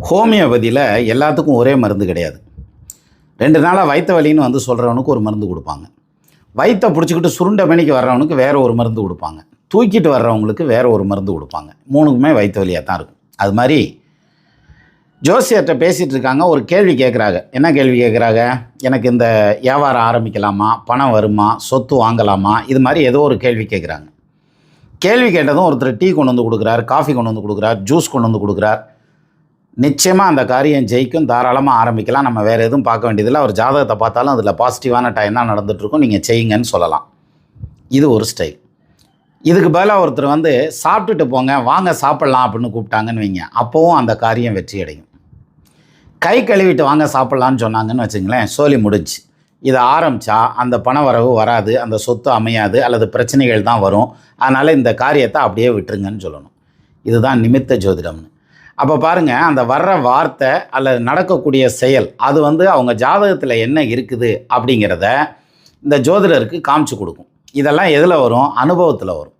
ஹோமியோபதியில் எல்லாத்துக்கும் ஒரே மருந்து கிடையாது. 2 நாளாக வயிற்று வலின்னு வந்து சொல்கிறவனுக்கு ஒரு மருந்து கொடுப்பாங்க. வயிற்றை பிடிச்சிக்கிட்டு சுருண்ட மணிக்கு வர்றவனுக்கு வேறு ஒரு மருந்து கொடுப்பாங்க. தூக்கிட்டு வர்றவங்களுக்கு வேறு ஒரு மருந்து கொடுப்பாங்க. 3க்குமே வயிற்று வலியாக தான் இருக்கும். அது மாதிரி ஜோசியர்கிட்ட பேசிகிட்டு இருக்காங்க. ஒரு கேள்வி கேட்குறாங்க. என்ன கேள்வி கேட்குறாங்க? எனக்கு இந்த வியாபாரம் ஆரம்பிக்கலாமா, பணம் வருமா, சொத்து வாங்கலாமா, இது மாதிரி ஏதோ ஒரு கேள்வி கேட்குறாங்க. கேள்வி கேட்டதும் ஒருத்தர் டீ கொண்டு வந்து கொடுக்குறார், காஃபி கொண்டு வந்து கொடுக்குறார், ஜூஸ் கொண்டு வந்து கொடுக்குறார். நிச்சயமாக அந்த காரியம் ஜெயிக்கும், தாராளமாக ஆரம்பிக்கலாம், நம்ம வேறு எதுவும் பார்க்க வேண்டியதில்லை, அவர் ஜாதகத்தை பார்த்தாலும் அதில் பாசிட்டிவான டைம் தான் நடந்துகிட்ருக்கும், நீங்கள் செய்யுங்கன்னு சொல்லலாம். இது ஒரு ஸ்டைல். இதுக்கு பதிலாக ஒருத்தர் வந்து சாப்பிட்டுட்டு போங்க, வாங்க சாப்பிட்லாம் அப்படின்னு கூப்பிட்டாங்கன்னு வைங்க, அப்போவும் அந்த காரியம் வெற்றி அடையும். கை கழுவிட்டு வாங்க சாப்பிட்லான்னு சொன்னாங்கன்னு வச்சுங்களேன், சோலி முடிஞ்சு. இதை ஆரம்பித்தா அந்த பண வரவு வராது, அந்த சொத்து அமையாது, அல்லது பிரச்சனைகள் தான் வரும். அதனால் இந்த காரியத்தை அப்படியே விட்டுருங்கன்னு சொல்லணும். இதுதான் நிமித்த ஜோதிடம்னு. அப்போ பாருங்கள், அந்த வர்ற வார்த்தை அல்லது நடக்கக்கூடிய செயல் அது வந்து அவங்க ஜாதகத்தில் என்ன இருக்குது அப்படிங்கிறத இந்த ஜோதிடருக்கு காமிச்சு கொடுக்கும். இதெல்லாம் எதில் வரும்? அனுபவத்தில் வரும்.